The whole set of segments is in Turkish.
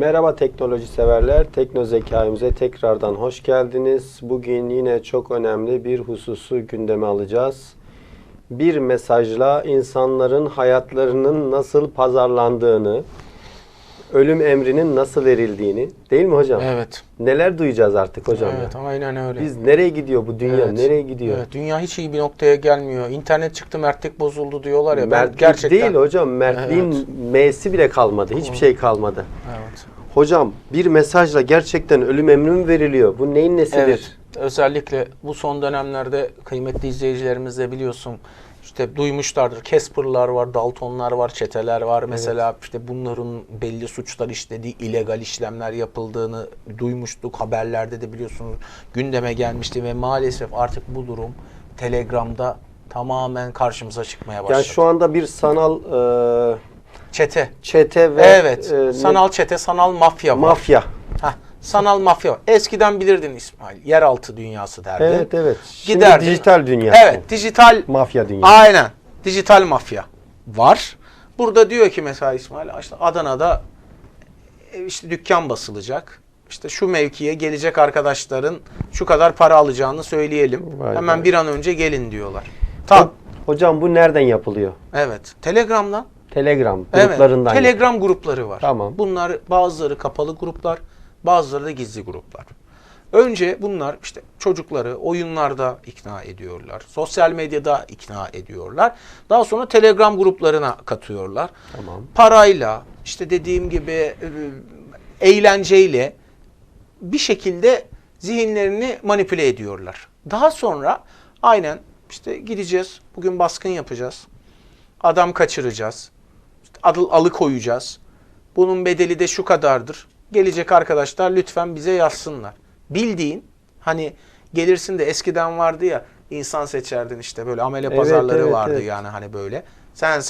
Merhaba teknoloji severler, Teknozekaimize tekrardan hoş geldiniz. Bugün yine çok önemli bir hususu gündeme alacağız. Bir mesajla insanların hayatlarının nasıl pazarlandığını, ölüm emrinin nasıl verildiğini, değil mi hocam? Evet. Neler duyacağız artık hocam? Evet, aynen öyle. Biz nereye gidiyor bu dünya? Evet. Nereye gidiyor? Evet, dünya hiç iyi bir noktaya gelmiyor. İnternet çıktı, mertlik bozuldu diyorlar ya. Mertlik gerçekten değil hocam, mertliğin M'si bile kalmadı. Hiçbir şey kalmadı. Evet. Hocam bir mesajla gerçekten ölüm emri mi veriliyor? Bu neyin nesidir? Evet. Özellikle bu son dönemlerde kıymetli izleyicilerimiz de biliyorsun işte duymuşlardır. Casper'lar var, Dalton'lar var, çeteler var. Mesela işte bunların belli suçlar işlediği, illegal işlemler yapıldığını duymuştuk. Haberlerde de biliyorsunuz gündeme gelmişti ve maalesef artık bu durum Telegram'da tamamen karşımıza çıkmaya başladı. Yani şu anda bir sanal çete ve evet. Sanal çete, sanal mafya var. Mafya. Sanal mafya var. Eskiden bilirdin İsmail. Yeraltı dünyası derdin. Evet evet. Şimdi Giderdin. dijital dünya. Evet, dijital mafya dünyası. Aynen. Dijital mafya var. Burada diyor ki mesela İsmail, işte Adana'da işte dükkan basılacak. İşte şu mevkiye gelecek arkadaşların şu kadar para alacağını söyleyelim. Hemen bir an önce gelin diyorlar. Hocam bu nereden yapılıyor? Evet. Telegram'dan. Telegram gruplarından. Evet. Telegram grupları var. Tamam. Bunlar bazıları kapalı gruplar, bazıları da gizli gruplar. Önce bunlar işte çocukları oyunlarda ikna ediyorlar. Sosyal medyada ikna ediyorlar. Daha sonra Telegram gruplarına katıyorlar. Tamam. Parayla, işte dediğim gibi eğlenceyle bir şekilde zihinlerini manipüle ediyorlar. Daha sonra aynen işte gideceğiz, bugün baskın yapacağız. Adam kaçıracağız. İşte alıkoyacağız. Bunun bedeli de şu kadardır. Gelecek arkadaşlar lütfen bize yazsınlar. Bildiğin hani gelirsin de eskiden vardı ya, insan seçerdin işte böyle amele pazarları vardı yani hani böyle. Sen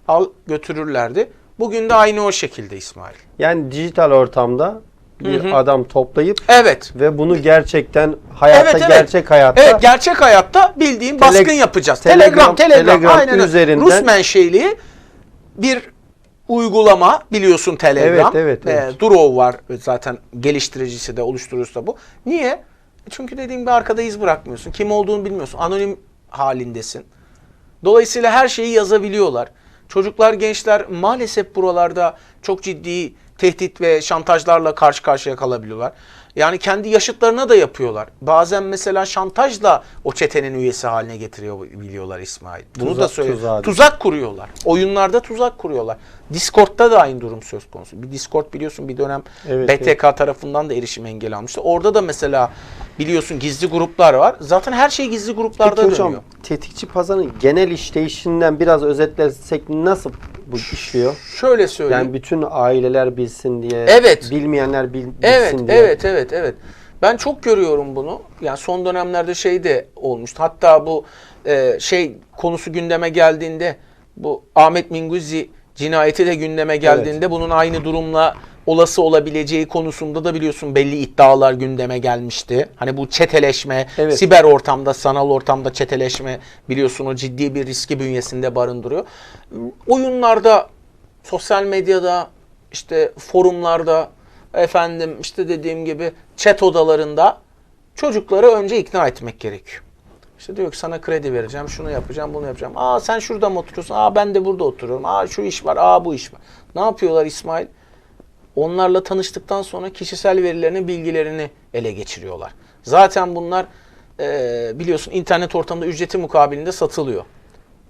al götürürlerdi. Bugün de aynı o şekilde İsmail. Yani dijital ortamda bir adam toplayıp ve bunu gerçekten gerçek hayatta. Evet, gerçek hayatta bildiğin baskın yapacağız. Telegram aynen üzerinden. Rus menşeli bir uygulama, biliyorsun Telegram. Evet. Durov var zaten, geliştiricisi de oluşturucusu da bu. Niye? Çünkü dediğim gibi arkada iz bırakmıyorsun. Kim olduğunu bilmiyorsun. Anonim halindesin. Dolayısıyla her şeyi yazabiliyorlar. Çocuklar, gençler maalesef buralarda çok ciddi tehdit ve şantajlarla karşı karşıya kalabiliyorlar. Yani kendi yaşıtlarına da yapıyorlar. Bazen mesela şantajla o çetenin üyesi haline getiriyorlar İsmail. Bunu da söylüyorum. Tuzak kuruyorlar. Oyunlarda tuzak kuruyorlar. Discord'da da aynı durum söz konusu. Bir Discord biliyorsun bir dönem BTK tarafından da erişim engeli almıştı. Orada da mesela biliyorsun gizli gruplar var. Zaten her şey gizli gruplarda dönüyor. Hocam, tetikçi pazarın genel işleyişinden biraz özetlesek nasıl bu işliyor? Şöyle söyleyeyim. Yani bütün aileler bilsin diye, bilmeyenler bilsin diye. Evet. Ben çok görüyorum bunu. Yani son dönemlerde şey de olmuştu. Hatta bu konusu gündeme geldiğinde, bu Ahmet Minguzzi cinayeti de gündeme geldiğinde bunun aynı durumla olası olabileceği konusunda da biliyorsun belli iddialar gündeme gelmişti. Hani bu çeteleşme, siber ortamda, sanal ortamda çeteleşme biliyorsun o ciddi bir riski bünyesinde barındırıyor. Oyunlarda, sosyal medyada, işte forumlarda, işte dediğim gibi chat odalarında çocukları önce ikna etmek gerekiyor. İşte diyor ki sana kredi vereceğim, şunu yapacağım, bunu yapacağım. Aa sen şurada mı oturuyorsun? Aa ben de burada oturuyorum. Aa şu iş var, aa bu iş var. Ne yapıyorlar İsmail? Onlarla tanıştıktan sonra kişisel verilerini, bilgilerini ele geçiriyorlar. Zaten bunlar biliyorsun internet ortamında ücreti mukabilinde satılıyor.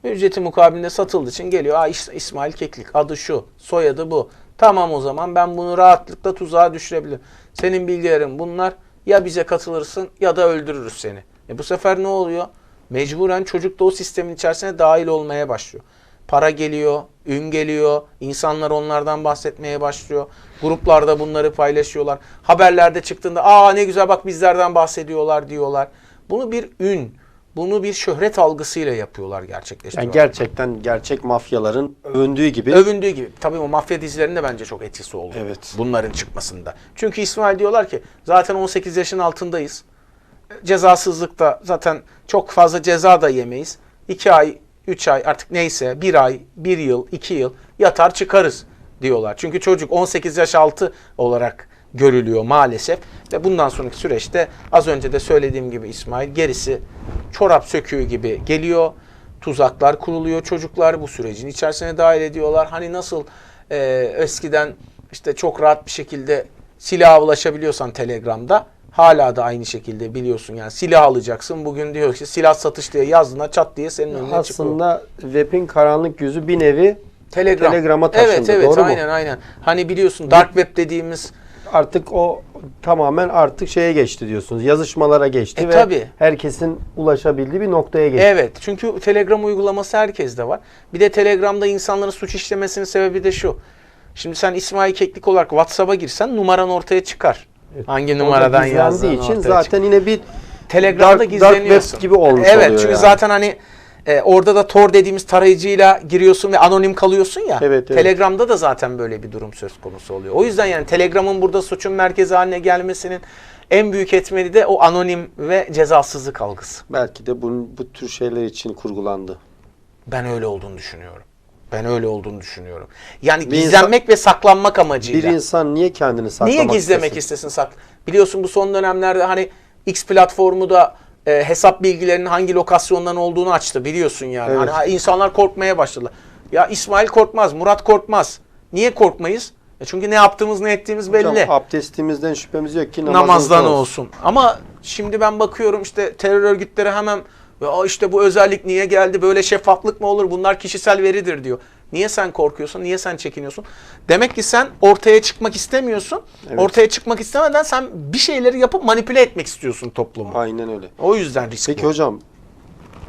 Ücreti mukabilinde satıldığı için geliyor. İsmail Keklik, adı şu, soyadı bu. Tamam, o zaman ben bunu rahatlıkla tuzağa düşürebilirim. Senin bilgilerin bunlar, ya bize katılırsın ya da öldürürüz seni. Bu sefer ne oluyor? Mecburen çocuk da o sistemin içerisine dahil olmaya başlıyor. Para geliyor, ün geliyor, insanlar onlardan bahsetmeye başlıyor. Gruplarda bunları paylaşıyorlar. Haberlerde çıktığında ne güzel bak bizlerden bahsediyorlar diyorlar. Bunu bir ün, bunu bir şöhret algısıyla yapıyorlar, gerçekleştiriyorlar. Yani gerçekten gerçek mafyaların övündüğü gibi. Tabii o mafya dizilerinde bence çok etkisi oldu. Bunların çıkmasında. Çünkü İsmail diyorlar ki zaten 18 yaşın altındayız. Cezasızlıkta zaten çok fazla ceza da yemeyiz. 2 ay, 3 ay artık neyse, 1 ay, 1 yıl, 2 yıl yatar çıkarız. diyorlar. Çünkü çocuk 18 yaş altı olarak görülüyor maalesef. Ve bundan sonraki süreçte az önce de söylediğim gibi İsmail, gerisi çorap söküğü gibi geliyor. Tuzaklar kuruluyor. Çocuklar bu sürecin içerisine dahil ediyorlar. Hani nasıl eskiden işte çok rahat bir şekilde silaha ulaşabiliyorsan Telegram'da, hala da aynı şekilde biliyorsun yani silah alacaksın. Bugün diyor ki silah satış diye yazdığında çat diye senin önüne çıkıyor. Aslında web'in karanlık yüzü bir nevi Telegram. Telegram'a taşındı. Evet, Doğru aynen mu? aynen. Hani biliyorsun dark web dediğimiz Artık o tamamen artık şeye geçti diyorsunuz. Yazışmalara geçti ve tabii. herkesin ulaşabildiği bir noktaya geçti. evet, çünkü Telegram uygulaması herkeste var. Bir de Telegram'da insanların suç işlemesinin sebebi de şu. Şimdi sen İsmail Keklik olarak WhatsApp'a girsen numaran ortaya çıkar. Hangi numaradan gizlendiği yazdığın için ortaya zaten çıkar. yine bir Telegram'da dark gizleniyorsun. web gibi olmuş evet, oluyor çünkü yani. zaten hani orada da Tor dediğimiz tarayıcıyla giriyorsun ve anonim kalıyorsun ya. Evet. Telegram'da da zaten böyle bir durum söz konusu oluyor. O yüzden yani Telegram'ın burada suçun merkezi haline gelmesinin en büyük etmeni de o anonim ve cezasızlık algısı. Belki de bu tür şeyler için kurgulandı. Ben öyle olduğunu düşünüyorum. Yani Bir gizlenmek ve saklanmak amacıyla. Bir insan niye kendini saklamak Niye gizlemek istesin? Biliyorsun bu son dönemlerde hani X platformu da hesap bilgilerinin hangi lokasyondan olduğunu açtı, biliyorsun yani. Evet. Hani insanlar korkmaya başladılar. Ya İsmail korkmaz, Murat korkmaz. Niye korkmayız? Çünkü ne yaptığımız, ne ettiğimiz belli. Hocam, abdestimizden şüphemiz yok ki Namazdan olsun. Ama şimdi ben bakıyorum işte terör örgütleri hemen ya işte bu özellik niye geldi, böyle şeffaflık mı olur, bunlar kişisel veridir diyor. Niye sen korkuyorsun, niye sen çekiniyorsun? Demek ki sen ortaya çıkmak istemiyorsun. Evet. Ortaya çıkmak istemeden sen bir şeyleri yapıp manipüle etmek istiyorsun toplumu. Aynen öyle. O yüzden risk Peki bu. hocam,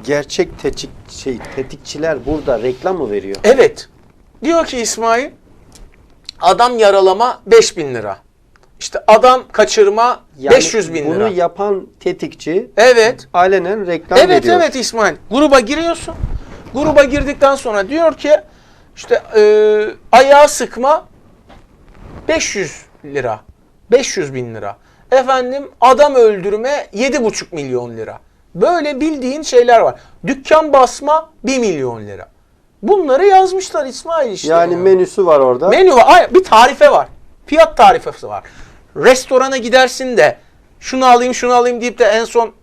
gerçek tetikçiler burada reklam mı veriyor? Evet. Diyor ki İsmail, adam yaralama 5.000 lira. İşte adam kaçırma Yani 500.000 lira. Bunu yapan tetikçi Evet. alenen reklam Evet veriyor. evet İsmail. Gruba giriyorsun. Gruba girdikten sonra diyor ki işte ayağı sıkma 500 lira. 500.000 lira. Efendim adam öldürme 7,5 milyon lira. Böyle bildiğin şeyler var. Dükkan basma 1 milyon lira. Bunları yazmışlar İsmail işte. Yani menüsü var orada. Menü var. Bir tarife var. Fiyat tarifesi var. Restorana gidersin de şunu alayım deyip de en son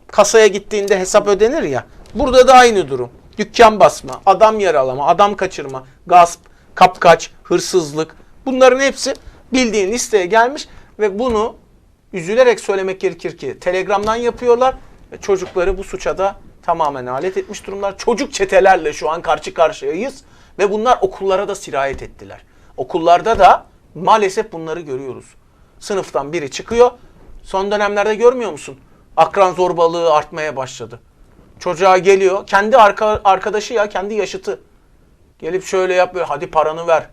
kasaya gittiğinde hesap ödenir ya. Burada da aynı durum. Dükkan basma, adam yaralama, adam kaçırma, gasp, kapkaç, hırsızlık. Bunların hepsi bildiğin listeye gelmiş ve bunu üzülerek söylemek gerekir ki Telegram'dan yapıyorlar ve çocukları bu suça da tamamen alet etmiş durumlar. Çocuk çetelerle şu an karşı karşıyayız ve bunlar okullara da sirayet ettiler. Okullarda da maalesef bunları görüyoruz. Sınıftan biri çıkıyor. Son dönemlerde görmüyor musun? Akran zorbalığı artmaya başladı. Çocuğa geliyor. Kendi arkadaşı ya, kendi yaşıtı. Gelip şöyle yapıyor. Hadi paranı ver.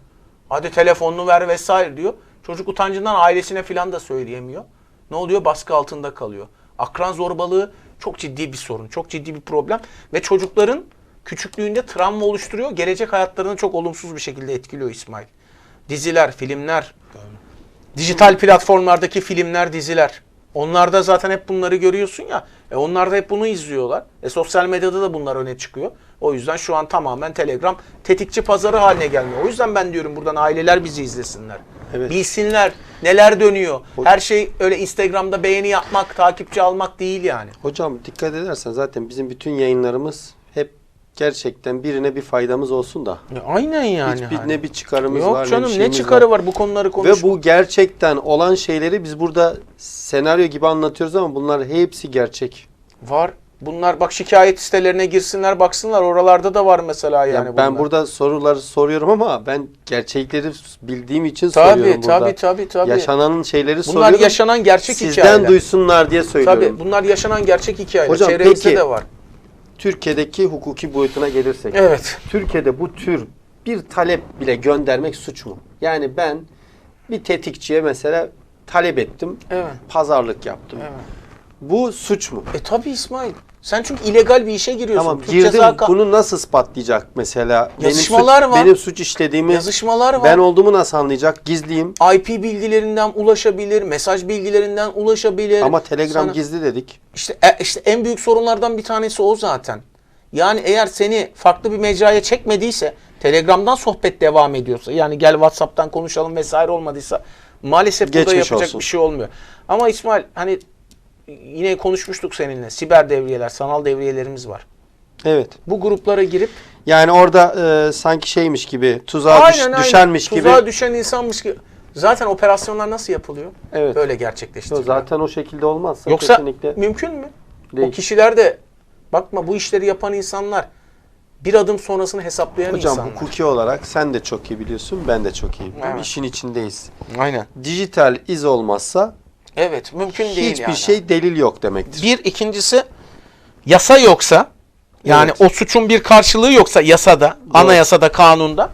Hadi telefonunu ver vesaire diyor. Çocuk utancından ailesine falan da söyleyemiyor. Ne oluyor? Baskı altında kalıyor. Akran zorbalığı çok ciddi bir sorun. Çok ciddi bir problem. Ve çocukların küçüklüğünde travma oluşturuyor. Gelecek hayatlarını çok olumsuz bir şekilde etkiliyor İsmail. Diziler, filmler, dijital platformlardaki filmler, diziler. Onlarda zaten hep bunları görüyorsun ya. Onlar da hep bunu izliyorlar. Sosyal medyada da bunlar öne çıkıyor. O yüzden şu an tamamen Telegram tetikçi pazarı haline gelmiyor. O yüzden ben diyorum buradan aileler bizi izlesinler. Evet. Bilsinler neler dönüyor. Her şey öyle Instagram'da beğeni yapmak, takipçi almak değil yani. Hocam dikkat edersen zaten bizim bütün yayınlarımız hep gerçekten birine bir faydamız olsun da. Aynen yani. Ne bir çıkarımız Yok var, canım, bir ne şeyimiz çıkarı var bu konuları Ve konuşmak. bu gerçekten olan şeyleri biz burada senaryo gibi anlatıyoruz ama bunlar hepsi gerçek. Var. Bunlar bak şikayet sitelerine girsinler baksınlar. Oralarda da var mesela yani Ya ben bunlar. burada soruları soruyorum ama ben gerçekleri bildiğim için soruyorum burada. Tabii. Yaşanan şeyleri Bunlar soruyorum. yaşanan gerçek Sizden hikayeler. duysunlar diye söylüyorum. Tabii bunlar yaşanan gerçek hikayeler. Hocam, Çevremizde peki, de var. Türkiye'deki hukuki boyutuna gelirsek. Evet. Türkiye'de bu tür bir talep bile göndermek suç mu? Yani ben bir tetikçiye mesela talep ettim. Evet. Pazarlık yaptım. Evet. Bu suç mu? Tabii İsmail. Sen çünkü illegal bir işe giriyorsun. Tamam, Türk girdim. Ceza Bunu nasıl ispatlayacak mesela? Yazışmalar var. Benim suç işlediğimi, Yazışmalar var. ben olduğumu nasıl anlayacak? Gizliyim. IP bilgilerinden ulaşabilir, mesaj bilgilerinden ulaşabilir. Ama Telegram Sana- gizli dedik. İşte en büyük sorunlardan bir tanesi o zaten. Yani eğer seni farklı bir mecraya çekmediyse, Telegram'dan sohbet devam ediyorsa, yani gel WhatsApp'tan konuşalım vesaire olmadıysa maalesef burada Geçmiş yapacak olsun. bir şey olmuyor. Ama İsmail, hani yine konuşmuştuk seninle, siber devriyeler, sanal devriyelerimiz var. Evet. Bu gruplara girip Yani orada sanki şeymiş gibi, tuzağa düşenmiş gibi. Tuzağa düşen insanmış gibi. Zaten operasyonlar nasıl yapılıyor? Evet. Böyle gerçekleştiriliyor. Zaten o şekilde olmazsa Yoksa kesinlikle mümkün mü? değil. O kişiler de, bakma, bu işleri yapan insanlar bir adım sonrasını hesaplayan Hocam insanlar. hukuki olarak sen de çok iyi biliyorsun, ben de çok iyi biliyorum. Evet. İşin içindeyiz. Aynen. Dijital iz olmazsa Evet, mümkün değil hiçbir yani. şey delil yok demektir. Bir, ikincisi yasa yoksa, yani Evet. o suçun bir karşılığı yoksa yasada, anayasada, kanunda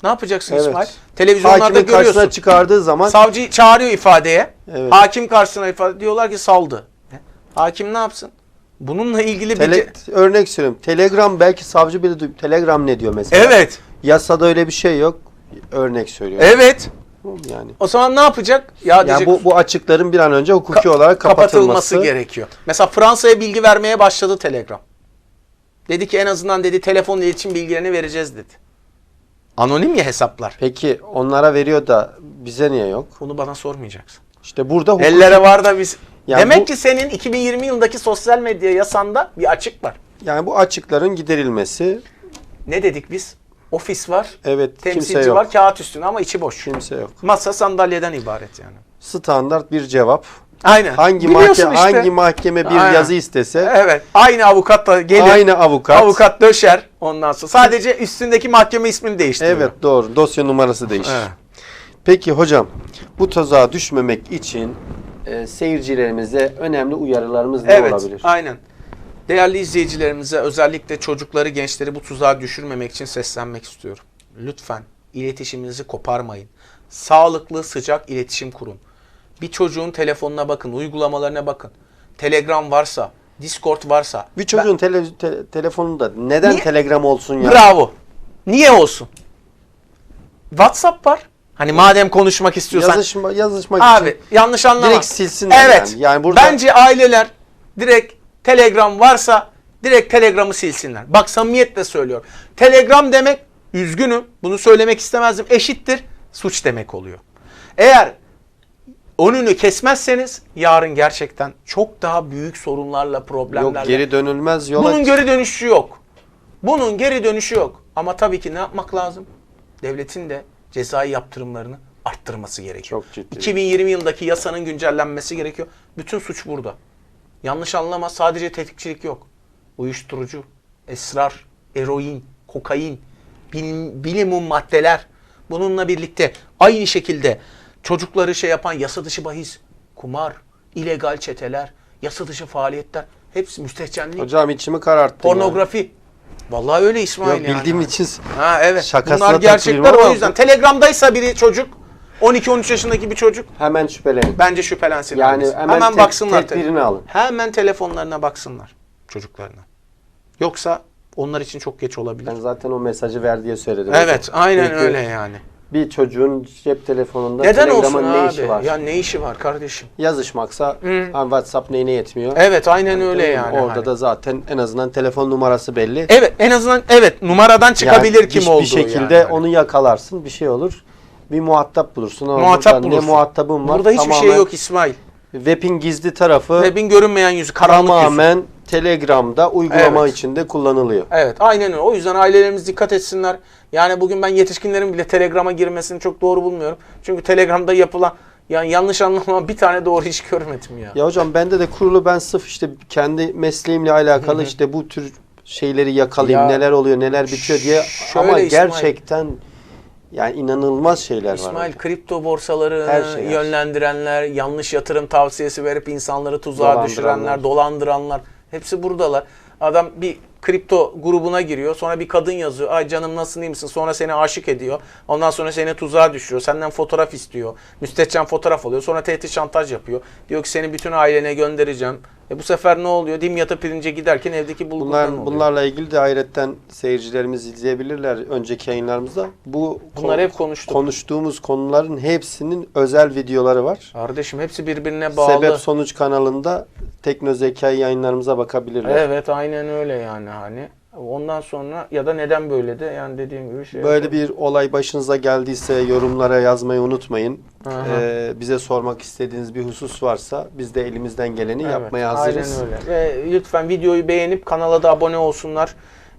ne yapacaksın Evet. İsmail? Televizyonlarda Hakimin karşısına görüyorsun. çıkardığı zaman Savcı çağırıyor ifadeye. Evet. Hakim karşısına ifade, diyorlar ki saldı. Hakim ne yapsın? Bununla ilgili bir... örnek söylüyorum. Telegram, belki savcı bile Telegram ne diyor mesela? Evet. Yasada öyle bir şey yok. Örnek söylüyorum. Evet. Yani O zaman ne yapacak? Ya yani diyecek, bu açıkların bir an önce hukuki olarak kapatılması gerekiyor. Mesela Fransa'ya bilgi vermeye başladı Telegram. Dedi ki en azından, dedi, telefonla iletişim bilgilerini vereceğiz dedi. Anonim ya hesaplar. Peki onlara veriyor da bize niye yok? Bunu bana sormayacaksın. İşte burada hukuki, Ellere var da biz... Yani Demek ki senin 2020 yılındaki sosyal medya yasanda bir açık var. yani bu açıkların giderilmesi, Ne dedik biz? Ofis var, evet, kimse temsilci yok. var, kağıt üstünde ama içi boş. Kimse yok. Masa sandalyeden ibaret yani. Standart bir cevap. Aynen. Hangi Biliyorsun mahkeme işte. hangi mahkeme bir Aynen. yazı istese Evet. Aynı avukat da gelir. aynı avukat. Avukat döşer ondan sonra. Sadece üstündeki mahkeme ismini değiştiriyor. Evet, doğru. Dosya numarası değişir. Evet. Peki hocam, bu tuzağa düşmemek için seyircilerimize önemli uyarılarımız ne Evet, olabilir? aynen. Değerli izleyicilerimize, özellikle çocukları, gençleri bu tuzağa düşürmemek için seslenmek istiyorum. Lütfen iletişiminizi koparmayın. Sağlıklı, sıcak iletişim kurun. Bir çocuğun telefonuna bakın, uygulamalarına bakın. Telegram varsa, Discord varsa. Bir çocuğun telefonunda neden Niye? Telegram olsun ya? Bravo. Niye olsun? WhatsApp var. Hani madem konuşmak istiyorsan. Yazışmak Abi için yanlış anlama. direkt silsinler Evet. yani. Yani burada Bence aileler direkt Telegram varsa direkt Telegram'ı silsinler. Bak, samimiyetle söylüyorum. Telegram demek, üzgünüm bunu söylemek istemezdim, eşittir suç demek oluyor. Eğer önünü kesmezseniz yarın gerçekten çok daha büyük sorunlarla, problemlerle. yok, geri dönülmez yola. Bunun geri dönüşü yok. Bunun geri dönüşü yok. Ama tabii ki ne yapmak lazım? Devletin de cezai yaptırımlarını arttırması gerekiyor. Çok ciddi. 2020 yılındaki yasanın güncellenmesi gerekiyor. Bütün suç burada. Yanlış anlama, sadece tetikçilik yok. Uyuşturucu, esrar, eroin, kokain, bilimum maddeler. Bununla birlikte aynı şekilde çocukları şey yapan yasa dışı bahis, kumar, illegal çeteler, yasa dışı faaliyetler, hepsi müstehcenlik, Hocam içimi kararttın. pornografi. Vallahi öyle İsmail Yok, yani. bildiğim için Ha evet. şakasına Bunlar gerçekler, takılıyorum o ama yüzden. Telegram'daysa biri çocuk, 12-13 yaşındaki bir çocuk, hemen şüphelenin. bence şüphelensinler. Yani biz. hemen baksınlar. tedbirini alın. Hemen telefonlarına baksınlar çocuklarına. Yoksa onlar için çok geç olabilir. Ben zaten o mesajı ver diye söyledim. Evet, hocam. aynen Çünkü öyle yani. bir çocuğun cep telefonunda Neden olsun Telegram'ın ne abi? işi var? Ya ne işi var kardeşim? Yazışmaksa WhatsApp neyine yetmiyor? Evet, aynen öyle yani. Orada hani. da zaten en azından telefon numarası belli. Evet, en azından numaradan çıkabilir Yani kim olduğu. bir şekilde yani. onu yakalarsın, bir şey olur. Bir muhatap bulursun. Ama Muhatap burada bulursun. Ne muhatabın var? Burada hiçbir şey yok İsmail. Web'in gizli tarafı Web'in görünmeyen yüzü, karanlık yüzü. tamamen Telegram'da uygulama Evet. içinde kullanılıyor. Evet, aynen öyle. O yüzden ailelerimiz dikkat etsinler. Yani bugün ben yetişkinlerin bile Telegram'a girmesini çok doğru bulmuyorum. Çünkü Telegram'da yapılan, yani yanlış anlama, bir tane doğru iş görmedim ya. Ya hocam bende de kurulu, ben sırf işte kendi mesleğimle alakalı işte bu tür şeyleri yakalayayım, Ya, neler oluyor, neler bitiyor diye, şöyle ama İsmail, gerçekten yani inanılmaz şeyler var. İsmail, orada. kripto borsaları Her şey, her yönlendirenler, yanlış yatırım tavsiyesi verip insanları tuzağa düşürenler, dolandıranlar, hepsi buradalar. Adam bir kripto grubuna giriyor, sonra bir kadın yazıyor. Ay canım nasılsın, iyi misin? Sonra seni aşık ediyor. Ondan sonra seni tuzağa düşürüyor. Senden fotoğraf istiyor. Müstehcen fotoğraf alıyor. Sonra tehdit, şantaj yapıyor. Diyor ki seni bütün ailene göndereceğim. Bu sefer ne oluyor? Dimyat'a pirince giderken evdeki bulgurdan oluyor. Bunlarla ilgili de hayretten seyircilerimiz izleyebilirler önceki yayınlarımızda. Bunları hep konuştuk. Konuştuğumuz konuların hepsinin özel videoları var. Kardeşim hepsi birbirine bağlı. Sebep Sonuç kanalında Tekno Zeka yayınlarımıza bakabilirler. Evet, aynen öyle yani hani. Ondan sonra ya da neden böyle de yani dediğim gibi şey. Böyle bir olay başınıza geldiyse yorumlara yazmayı unutmayın. Bize sormak istediğiniz bir husus varsa biz de elimizden geleni yapmaya hazırız. Aynen öyle. Ve lütfen videoyu beğenip kanala da abone olsunlar.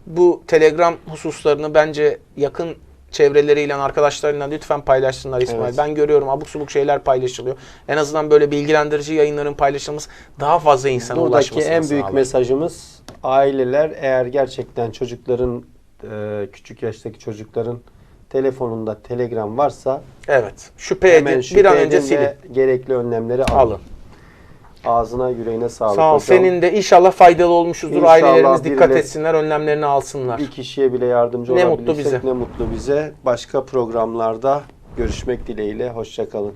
Bu Telegram hususlarını bence yakın çevreleriyle, arkadaşlarıyla lütfen paylaşsınlar İsmail. Evet. Ben görüyorum abuk subuk şeyler paylaşılıyor. En azından böyle bilgilendirici yayınların paylaşılması daha fazla insana Buradaki ulaşmasını en büyük sağlar. mesajımız, aileler eğer gerçekten çocukların, küçük yaştaki çocukların telefonunda Telegram varsa Evet. Şüphe hemen edin. şüphe Bir an önce edin silin. ve gerekli önlemleri Alın. Ağzına yüreğine sağlık Sağ ol. hocam. Senin de inşallah faydalı olmuşuzdur. İnşallah Ailelerimiz dikkat birileri- etsinler, önlemlerini alsınlar. Bir kişiye bile yardımcı Ne olabilirsek mutlu bize. ne mutlu bize. Başka programlarda görüşmek dileğiyle. Hoşça kalın.